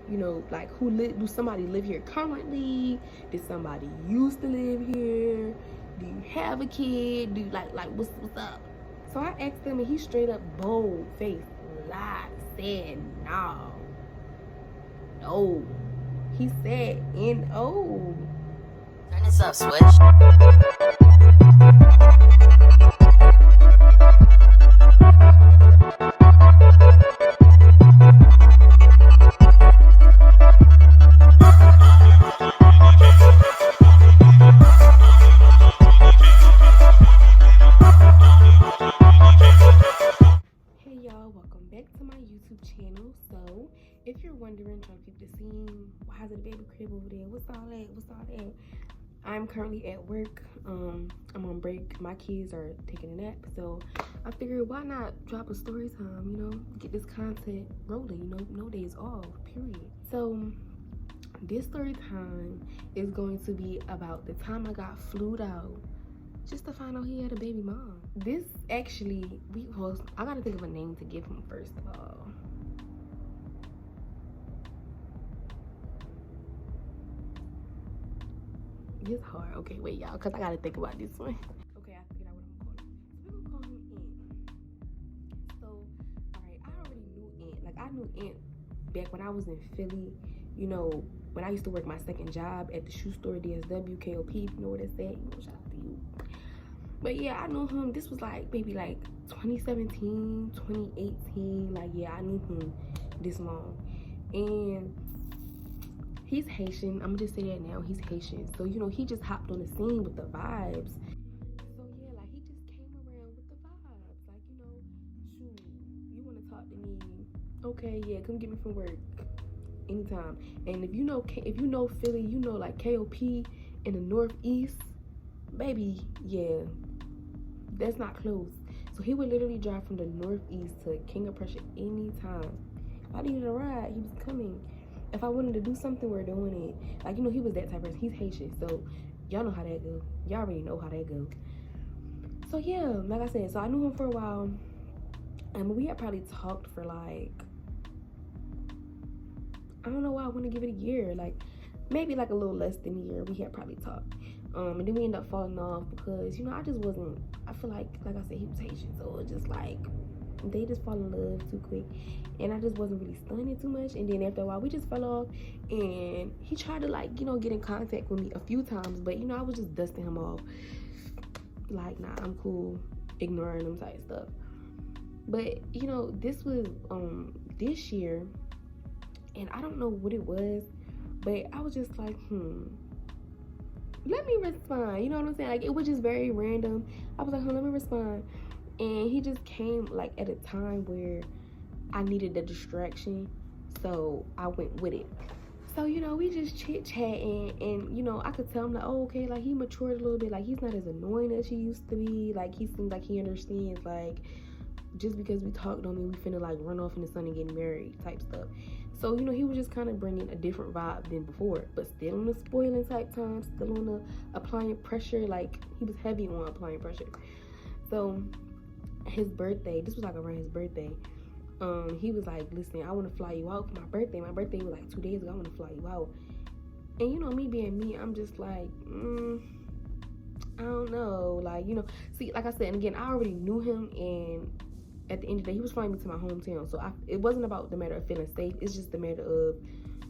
You know, like do somebody live here currently? Did somebody used to live here? Do you have a kid? Do you like what's up? So I asked him, and he straight up bold faced lied, said no. No. He said N-O. Turn this up, Switch. Hey y'all, welcome back to my YouTube channel. So if you're wondering, trying to keep the scene, why is it a baby crib over there? What's all that? I'm currently at work. I'm on break. My kids are taking a nap, so I figured why not drop a story time, you know, get this content rolling, you know, no days off, period. So this story time is going to be about the time I got flued out just to find out he had a baby mom. This actually, I gotta think of a name to give him first of all. It's hard. Okay, wait, y'all, because I gotta think about this one. Okay, I figured out what I'm gonna call him. So we're gonna call him Ant. So, alright, I already knew Ant. Like, I knew Ant back when I was in Philly, you know, when I used to work my second job at the shoe store, DSW, KOP, if you know what it's at, you know, shout out to you. But yeah, I knew him, this was like, maybe like 2017, 2018, like, yeah, I knew him this long. And he's Haitian. I'm gonna just say that now. He's Haitian. So, you know, he just hopped on the scene with the vibes. So, yeah, like, he just came around with the vibes. Like, you know, shoot, you want to talk to me? Okay, yeah, come get me from work anytime. And if you know Philly, you know, like, KOP in the Northeast, baby, yeah, that's not close. So he would literally drive from the Northeast to King of Prussia anytime. If I needed a ride, he was coming. If I wanted to do something, we're doing it. Like, you know, he was that type of person. He's Haitian, so y'all know how that go. Y'all already know how that go. So yeah, like I said, so I knew him for a while, and we had probably talked for like, I don't know why I want to give it a year, like maybe like a little less than a year. We had probably talked, and then we ended up falling off because, you know, I just wasn't. I feel like I said, he was Haitian, so it just like they just fall in love too quick, and I just wasn't really studying too much. And then after a while we just fell off, and he tried to, like, you know, get in contact with me a few times, but, you know, I was just dusting him off, like, nah, I'm cool, ignoring him type stuff. But, you know, this was this year, and I don't know what it was, but I was just like, let me respond, you know what I'm saying? Like, it was just very random. I was like, let me respond. And he just came, like, at a time where I needed the distraction, so I went with it. So, you know, we just chit-chatting, and, you know, I could tell him, like, oh, okay, like, he matured a little bit. Like, he's not as annoying as he used to be. Like, he seems like he understands, like, just because we talked on me, we finna, like, run off in the sun and get married type stuff. So, you know, he was just kind of bringing a different vibe than before, but still on the spoiling type time, still on the applying pressure. Like, he was heavy on applying pressure. So his birthday, this was like around his birthday, he was like, listen, I want to fly you out for my birthday. My birthday was like 2 days ago. I want to fly you out. And, you know, me being me, I'm just like, I don't know, like, you know, see, like I said, and again, I already knew him, and at the end of the day, he was flying me to my hometown, so it wasn't about the matter of feeling safe. It's just the matter of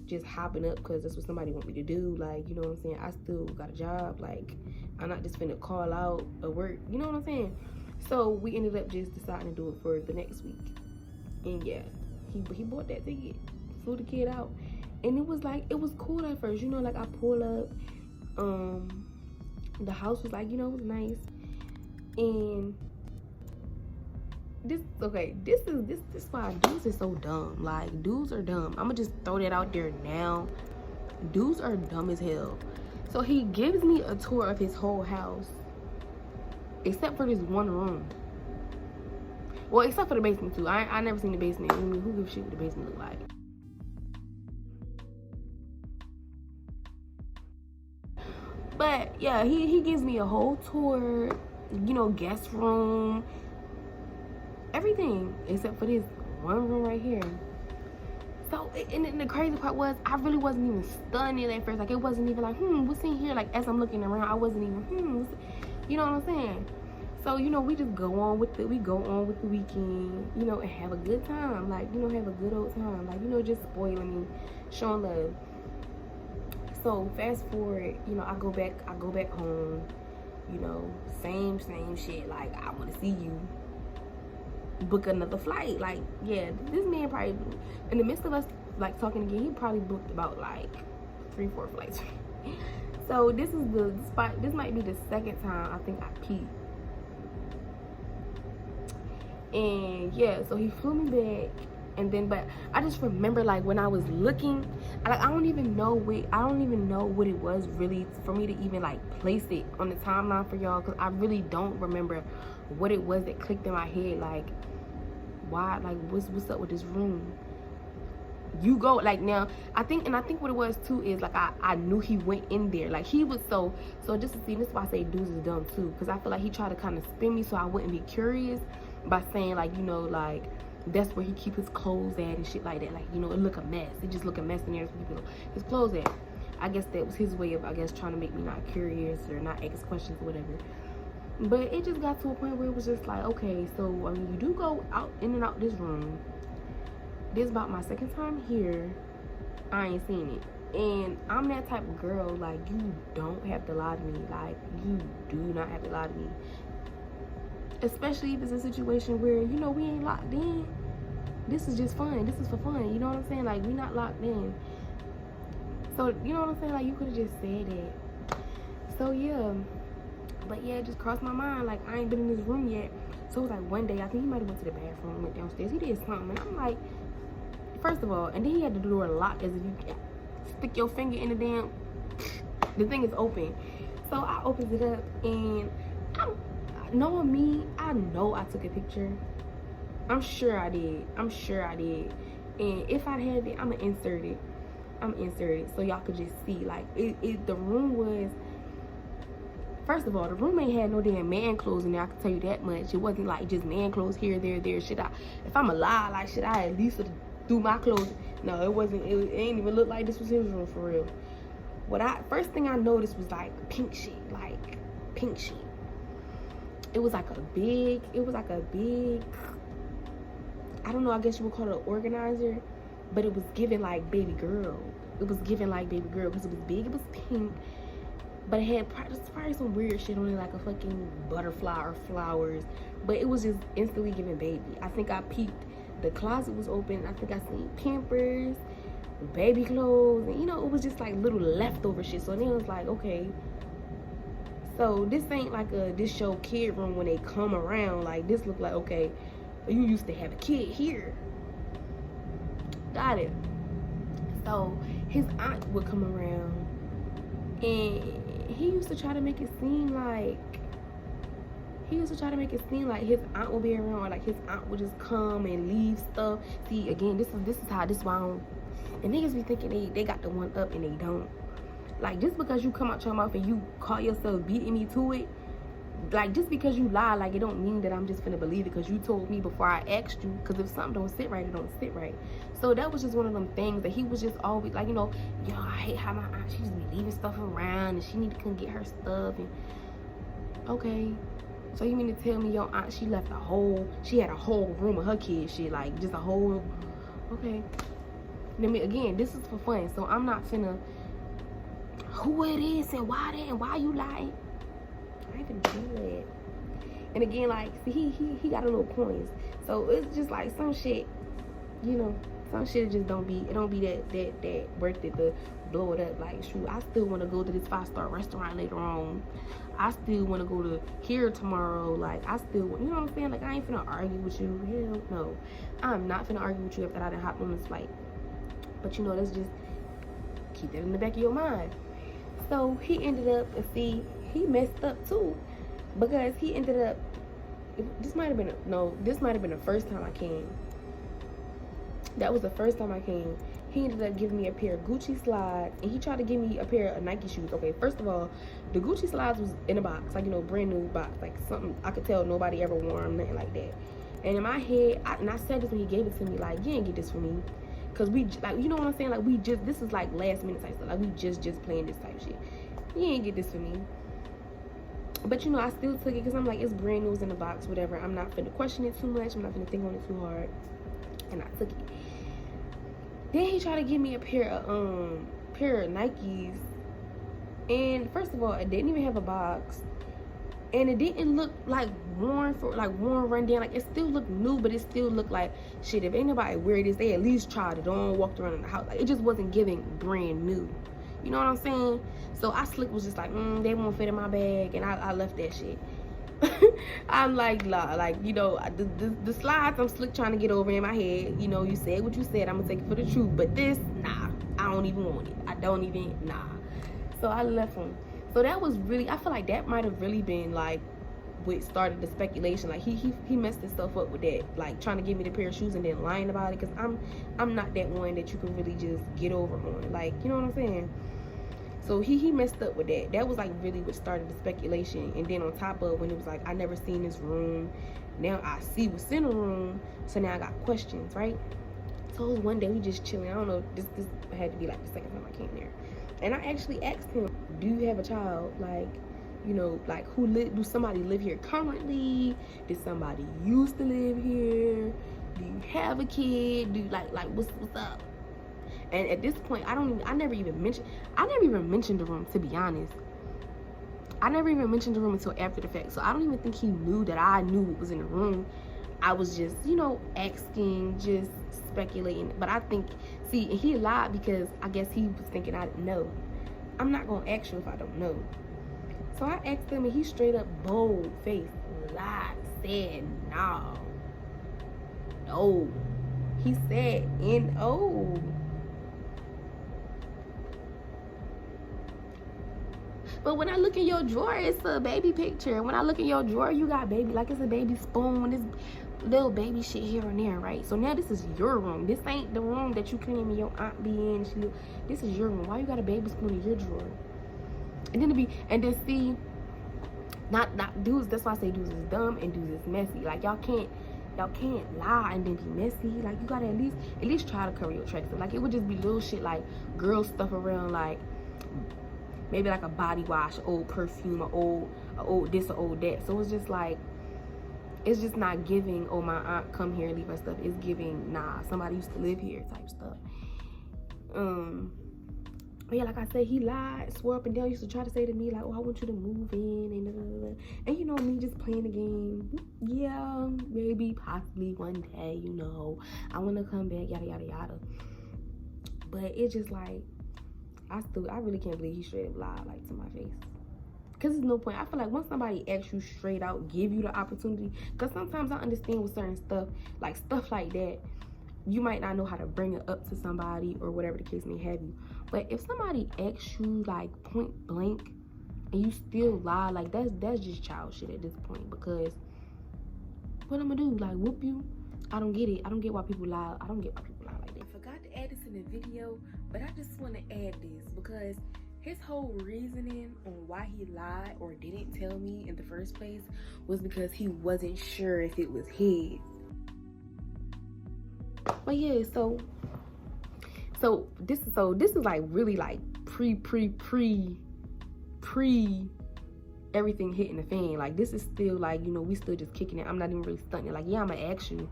just hopping up because that's what somebody want me to do. Like, you know what I'm saying? I still got a job. Like, I'm not just finna call out or work. You know what I'm saying? So we ended up just deciding to do it for the next week. And yeah, he bought that ticket, flew the kid out, and it was like, it was cool at first. You know, like, I pull up, the house was like, you know, it was nice, and this is why dudes is so dumb. Like, dudes are dumb. I'ma just throw that out there now. Dudes are dumb as hell. So he gives me a tour of his whole house, except for this one room. Well, except for the basement too. I never seen the basement. I mean, who gives a shit what the basement look like? But yeah, he gives me a whole tour, you know, guest room, everything except for this one room right here. So and the crazy part was, I really wasn't even studying at first. Like, it wasn't even like, what's in here? Like, as I'm looking around, I wasn't even, you know what I'm saying? So, you know, we just go on with the weekend, you know, and have a good time. Like, you know, have a good old time. Like, you know, just spoiling me, showing love. So, fast forward, you know, I go back home, you know, same shit. Like, I want to see you. Book another flight. Like, yeah, this man probably, in the midst of us, like, talking again, he probably booked about, like, 3-4 flights. So, this is the spot. This might be the second time I think I peeped. And yeah, so he flew me back, and then, but I just remember, like, when I was looking, like, I don't even know what it was really for me to even, like, place it on the timeline for y'all, because I really don't remember what it was that clicked in my head. Like, why, like, what's up with this room? You go, like, now I think what it was too is, like, I knew he went in there. Like, he was so just to see, this is why I say dudes is dumb too, because I feel like he tried to kind of spin me so I wouldn't be curious by saying, like, you know, like, that's where he keep his clothes at and shit like that. Like, you know, it look a mess. It just look a mess in there. People, his clothes at. I guess that was his way of, I guess, trying to make me not curious or not ask questions or whatever. But it just got to a point where it was just like, okay, so I mean, you do go out in and out this room. This is about my second time here. I ain't seen it. And I'm that type of girl, like, you don't have to lie to me. Like, you do not have to lie to me. Especially if it's a situation where, you know, we ain't locked in. This is just fun. This is for fun. You know what I'm saying? Like, we not locked in. So, you know what I'm saying? Like, you could have just said that. So, yeah. But, yeah, it just crossed my mind. Like, I ain't been in this room yet. So, it was like one day, I think he might have went to the bathroom, went downstairs. He did something. And I'm like, first of all, and then he had the door locked as if you stick your finger in the damn, the thing is open. So, I opened it up, and knowing me, I know I took a picture. I'm sure I did. And if I had it, I'ma insert it so y'all could just see. Like, the room was, first of all, the room ain't had no damn man clothes in there. I can tell you that much. It wasn't like just man clothes here, there. Should I, if I'm alive, like, should I at least do my clothes? No, it wasn't. It ain't even look like this was his room for real. First thing I noticed was, like, pink shit. It was like a big, I don't know, I guess you would call it an organizer, but it was giving like baby girl. Because it was big, it was pink, but it had probably some weird shit on it, like a fucking butterfly or flowers, but it was just instantly giving baby. I think I peeped, the closet was open, I think I seen Pampers, baby clothes, and, you know, it was just like little leftover shit. So then it was like, okay, so this ain't like this show kid room when they come around. Like, this look like, okay, you used to have a kid here. Got it. So his aunt would come around, and he used to try to make it seem like his aunt would be around, or like his aunt would just come and leave stuff. See, again, this is why I don't, and niggas be thinking they got the one up and they don't. Like, just because you come out your mouth and you call yourself beating me to it, like, just because you lie, like, it don't mean that I'm just finna believe it because you told me before I asked you. Because if something don't sit right, it don't sit right. So that was just one of them things that he was just always like, you know, yo, I hate how my aunt, she just be leaving stuff around and she need to come get her stuff. And okay, so you mean to tell me your aunt, she had a whole room of her kids shit, like, just a whole, okay. Then again, this is for fun, so I'm not finna, who it is and why that and why you lying. I ain't gonna do it. And again, like, see, he got a little coins, so it's just like some shit, you know, some shit just don't be that worth it to blow it up. Like, shoot, I still want to go to this 5-star restaurant later on. I still want to go to here tomorrow. Like, I still want, you know what I'm saying? Like, I ain't finna argue with you. Hell no, I'm not finna argue with you after I done hopped on this flight. But you know, let's just keep that in the back of your mind. So he ended up, see, he messed up too, because he ended up, this might have been the first time I came. That was the first time I came. He ended up giving me a pair of Gucci slides, and he tried to give me a pair of Nike shoes. Okay, first of all, the Gucci slides was in a box, like, you know, brand new box, like something I could tell nobody ever wore them, nothing like that. And in my head, and I said this when he gave it to me, like, you ain't get this for me. Cause we like, you know what I'm saying? Like we just, this is like last minute type stuff. Like we just playing this type shit. You ain't get this for me. But you know, I still took it because I'm like, it's brand new, it's in the box, whatever. I'm not finna question it too much. I'm not finna think on it too hard. And I took it. Then he tried to give me a pair of Nikes. And first of all, it didn't even have a box. And it didn't look like worn, run down. Like it still looked new, but it still looked like shit. If anybody wear this, they at least tried it on, walked around in the house. Like it just wasn't giving brand new. You know what I'm saying? So I slick was just like, they won't fit in my bag, and I left that shit. I'm like, you know, the slides I'm slick trying to get over in my head. You know, you said what you said. I'm gonna take it for the truth. But this, nah, I don't even want it. I don't even, nah. So I left him. So that was really, I feel like that might have really been like what started the speculation. Like he messed himself up with that, like trying to give me the pair of shoes and then lying about it. Cause I'm not that one that you can really just get over on. Like, you know what I'm saying? So he messed up with that. That was like really what started the speculation. And then on top of when it was like, I never seen this room. Now I see what's in the room. So now I got questions, right? So it was one day we just chilling. I don't know, this had to be like the second time I came there. And I actually asked him, do you have a child? Like, you know, like do somebody live here currently? Did somebody used to live here? Do you have a kid? Do like what's up? And at this point, I never even mentioned the room, to be honest. I never even mentioned the room until after the fact. So I don't even think he knew that I knew what was in the room. I was just, you know, asking, just speculating. But I think, see, and he lied because I guess he was thinking I didn't know. I'm not going to ask you if I don't know. So I asked him and he straight up bold faced lied, said no. No. He said N-O. But when I look in your drawer, it's a baby picture. When I look in your drawer, you got baby, like it's a baby spoon, this little baby shit here and there, right? So now this is your room. This ain't the room that you claiming your aunt be in. This is your room. Why you got a baby spoon in your drawer? And then see, not dudes. That's why I say dudes is dumb and dudes is messy. Like y'all can't lie and then be messy. Like you gotta at least try to cover your tracks. Like it would just be little shit like girl stuff around, like maybe like a body wash, old perfume, or old this or old that. So it's just like, it's just not giving, oh, my aunt come here and leave her stuff. It's giving, nah, somebody used to live here type stuff. But yeah, like I said, he lied, swore up and down, used to try to say to me like, oh, I want you to move in, and blah, blah, blah. And you know, me just playing the game. Yeah, maybe, possibly one day, you know, I want to come back, yada, yada, yada. But it's just like, I really can't believe he straight up lied, like, to my face. Because there's no point. I feel like once somebody asks you straight out, give you the opportunity, because sometimes I understand with certain stuff like that, you might not know how to bring it up to somebody or whatever the case may have you. But if somebody asks you, like, point blank, and you still lie, like, that's just child shit at this point. Because what I'm going to do? Like, whoop you? I don't get it. I don't get why people lie. I don't get why people lie like that. I forgot to add this in the video, but I just want to add this because his whole reasoning on why he lied or didn't tell me in the first place was because he wasn't sure if it was his. But yeah, so this is like really like pre everything hitting the fan. Like this is still like, you know, we still just kicking it. I'm not even really stunting it. Like, yeah, I'm gonna ask you,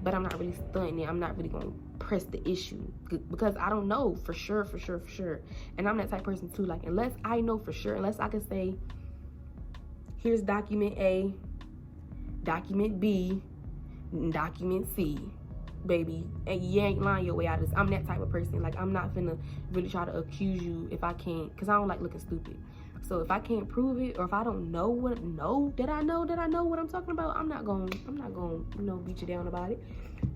but I'm not really stunting it. I'm not really gonna press the issue because I don't know for sure. And I'm that type of person too. Like, unless I know for sure, unless I can say, here's document A, document B, and document C, baby, and you ain't lying your way out of this. I'm that type of person. Like, I'm not finna really try to accuse you if I can't, because I don't like looking stupid. So if I can't prove it, or if I don't know that I know what I'm talking about, I'm not gonna, you know, beat you down about it.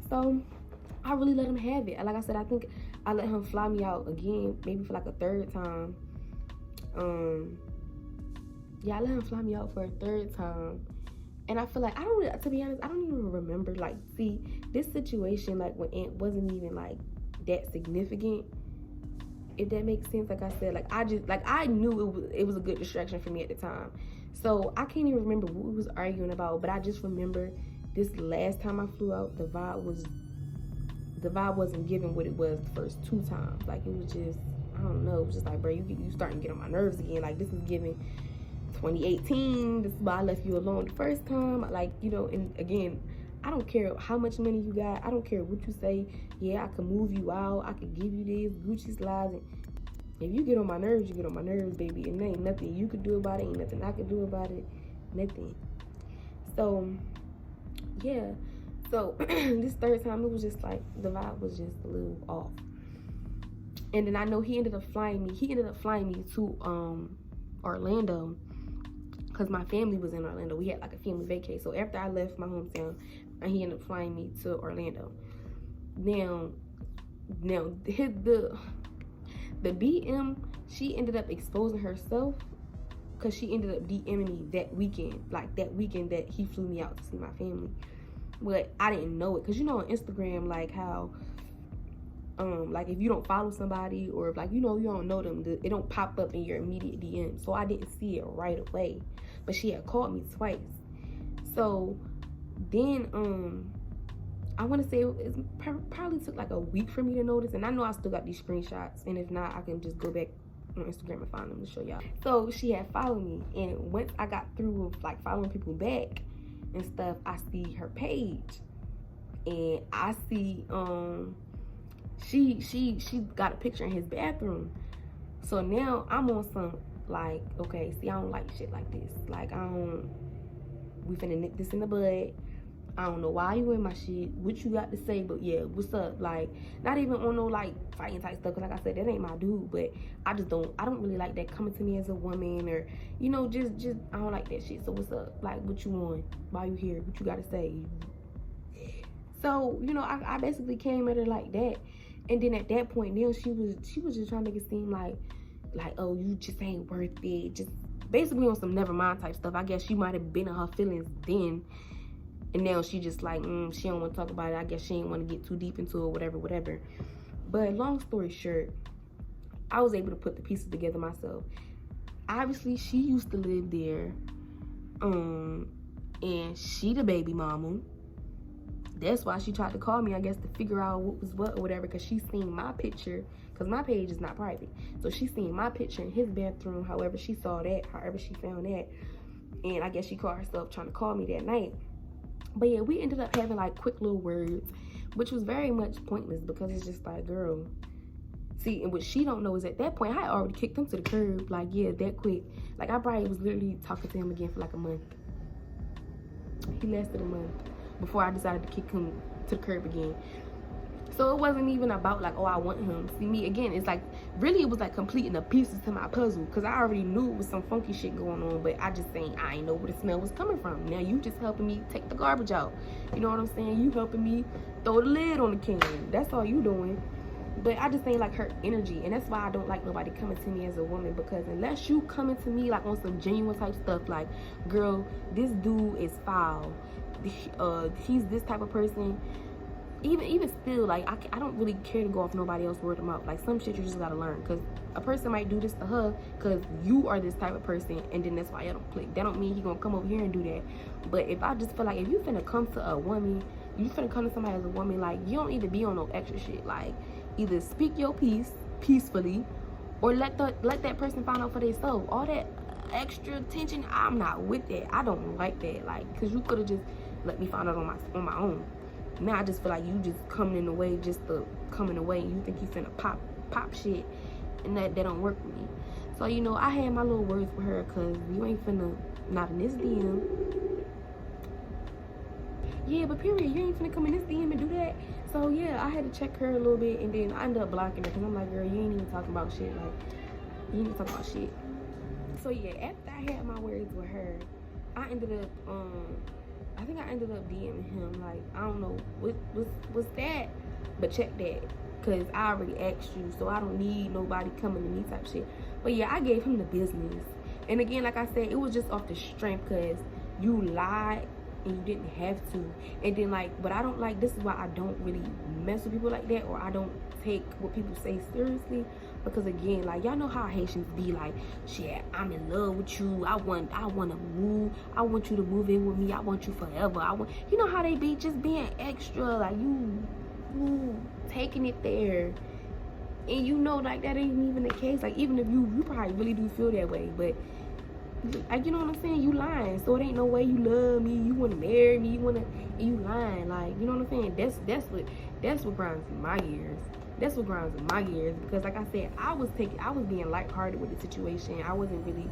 So I really let him have it. Like I said, I think I let him fly me out again, maybe for like a third time. Yeah, I let him fly me out for a third time. And I feel like, to be honest, I don't even remember, like, see, this situation, like, when it wasn't even, like, that significant, if that makes sense. Like I said, like, I knew it was a good distraction for me at the time. So I can't even remember what we was arguing about, but I just remember this last time I flew out, the vibe was the vibe wasn't giving what it was the first 2 times. Like, it was just, I don't know, it was just like, bro, you starting to get on my nerves again. Like, this is giving 2018. This is why I left you alone the first time. Like, you know, and again, I don't care how much money you got. I don't care what you say. Yeah, I can move you out. I can give you this, Gucci slides. And if you get on my nerves, you get on my nerves, baby. And there ain't nothing you could do about it. Ain't nothing I could do about it. Nothing. So, yeah. So, this third time, it was just like, the vibe was just a little off. And then I know he ended up flying me. He ended up flying me to Orlando, because my family was in Orlando. We had like a family vacay. So after I left my hometown, he ended up flying me to Orlando. Now the BM, she ended up exposing herself, because she ended up DMing me that weekend, like that weekend that he flew me out to see my family. But I didn't know it, because you know on Instagram, like how like if you don't follow somebody, or if, like, you know, you don't know them, it don't pop up in your immediate DM. So I didn't see it right away, but she had called me twice. So then I want to say it probably took like a week for me to notice, and I know I still got these screenshots, and if not, I can just go back on Instagram and find them to show y'all. So she had followed me, and once I got through with like following people back and stuff, I see her page, and I see she got a picture in his bathroom. So now I'm on some like, okay, see, I don't like shit like this. Like, we finna nip this in the bud. I don't know why you in my shit, what you got to say, but yeah, what's up? Like, not even on no like fighting type stuff, because like I said, that ain't my dude. But I don't really like that coming to me as a woman, or, you know, just I don't like that shit. So what's up? Like, what you want? Why you here? What you got to say? So, you know, I basically came at her like that. And then at that point, now she was just trying to make it seem like, oh, you just ain't worth it. Just basically on some never mind type stuff. I guess she might have been in her feelings then, and now she just like, she don't want to talk about it. I guess she didn't want to get too deep into it, whatever. But long story short, I was able to put the pieces together myself. Obviously, she used to live there, and she the baby mama. That's why she tried to call me, I guess, to figure out what was what or whatever, because she seen my picture, because my page is not private. So she seen my picture in his bathroom, however she saw that, however she found that. And I guess she called herself trying to call me that night. But yeah, we ended up having like quick little words, which was very much pointless, because it's just like, girl. See, and what she don't know is at that point, I had already kicked him to the curb. Like, yeah, that quick. Like, I probably was literally talking to him again for like a month. He lasted a month before I decided to kick him to the curb again. So it wasn't even about like, oh, I want him. See, me again, it's like, really it was like completing the pieces to my puzzle, because I already knew it was some funky shit going on, but I ain't know where the smell was coming from. Now you just helping me take the garbage out. You know what I'm saying? You helping me throw the lid on the can. That's all you doing. But I just ain't like her energy, and that's why I don't like nobody coming to me as a woman, because unless you coming to me like on some genuine type stuff, like, girl, this dude is foul. He's this type of person. Even still, like, I don't really care to go off nobody else's word of mouth. Like, some shit you just gotta learn, because a person might do this to her because you are this type of person, and then that's why y'all don't click. That don't mean he gonna come over here and do that. But if I just feel like, if you finna come to a woman, you finna come to somebody as a woman, like, you don't need to be on no extra shit. Like, either speak your piece peacefully, or let that person find out for themselves. All that extra attention, I'm not with that. I don't like that. Like, because you could have just let me find out on my own. Now I just feel like you just coming in the way just to come in the way, and you think you finna pop shit, and that don't work with me. So, you know, I had my little words with her, because you ain't finna, not in this DM. Yeah, but period, you ain't finna come in this DM and do that. So yeah, I had to check her a little bit, and then I ended up blocking her, because I'm like, girl, you ain't even talking about shit. Like, you ain't even talking about shit. So yeah, after I had my words with her, I ended up I think I ended up DMing him, like, I don't know what's that, but check that, because I already asked you, so I don't need nobody coming to me type shit. But yeah, I gave him the business. And again, like I said, it was just off the strength, because you lied and you didn't have to. And then, like, but I don't like, this is why I don't really mess with people like that, or I don't take what people say seriously, because again, like, y'all know how Haitians be like, shit, I'm in love with you, I want to move, I want you to move in with me, I want you forever, you know how they be, just being extra, like, you taking it there, and you know, like, that ain't even the case. Like, even if you probably really do feel that way, but like, you know what I'm saying, you lying. So it ain't no way you love me, you want to marry me, you lying. Like, you know what I'm saying, that's what grinds my gears. That's what grinds my gears, because like I said, I was being lighthearted with the situation. I wasn't really,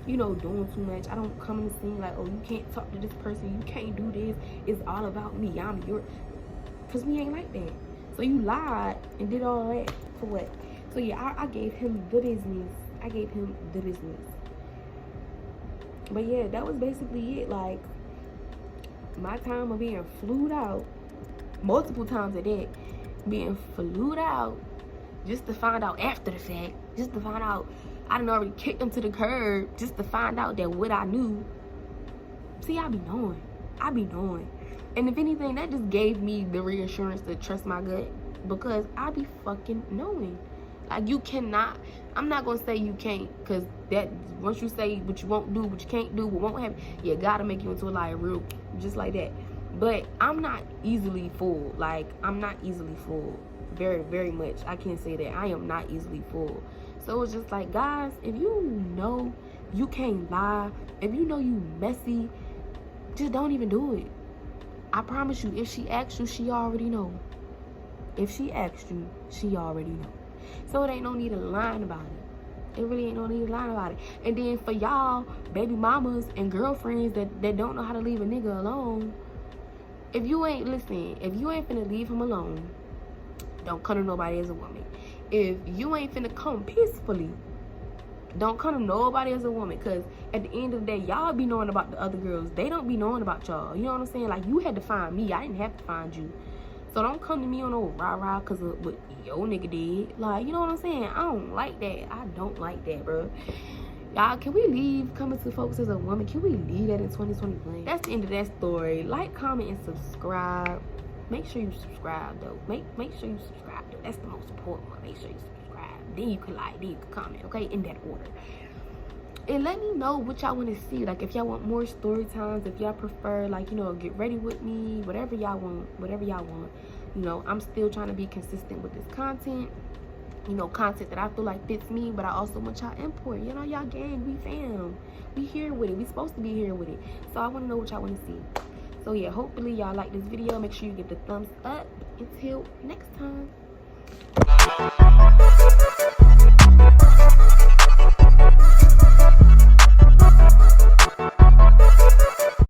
you know, doing too much. I don't come in the scene like, oh, you can't talk to this person, you can't do this, it's all about me, I'm your, because we ain't like that. So you lied and did all that for what? So yeah, I gave him the business. But yeah, that was basically it. Like, my time of being flued out, multiple times a day, being flued out, just to find out after the fact, just to find out I done already kicked him to the curb, just to find out that what I knew. See, I be knowing. And if anything, that just gave me the reassurance to trust my gut, because I be fucking knowing. Like, you cannot, I'm not gonna say you can't, because that, once you say what you won't do, what you can't do, what won't happen, you gotta make you into a liar, real, just like that. But I'm not easily fooled. Like, I'm not easily fooled. Very, very much. I can't say that. I am not easily fooled. So it's just like, guys, if you know you can't lie, if you know you messy, just don't even do it. I promise you, if she asks you, she already know. If she asks you, she already know. So it ain't no need of lying about it. It really ain't no need of lying about it. And then for y'all, baby mamas and girlfriends that don't know how to leave a nigga alone, if you ain't finna leave him alone, don't come to nobody as a woman. If you ain't finna come peacefully, don't come to nobody as a woman. Because at the end of the day, y'all be knowing about the other girls. They don't be knowing about y'all. You know what I'm saying? Like, you had to find me. I didn't have to find you. So don't come to me on no rah-rah because of what your nigga did. Like, you know what I'm saying? I don't like that. I don't like that, bro. Y'all, can we leave coming to folks as a woman? Can we leave that in 2021? That's the end of that story. Like, comment, and subscribe. Make sure you subscribe, though. Make sure you subscribe, though. That's the most important one. Make sure you subscribe. Then you can like, then you can comment, okay? In that order. And let me know what y'all want to see. Like, if y'all want more story times, if y'all prefer, like, you know, get ready with me, whatever y'all want. You know, I'm still trying to be consistent with this content. You know, content that I feel like fits me, but I also want y'all input. You know, y'all gang, we fam. We here with it. We supposed to be here with it. So I want to know what y'all want to see. So yeah, hopefully y'all like this video. Make sure you give the thumbs up. Until next time.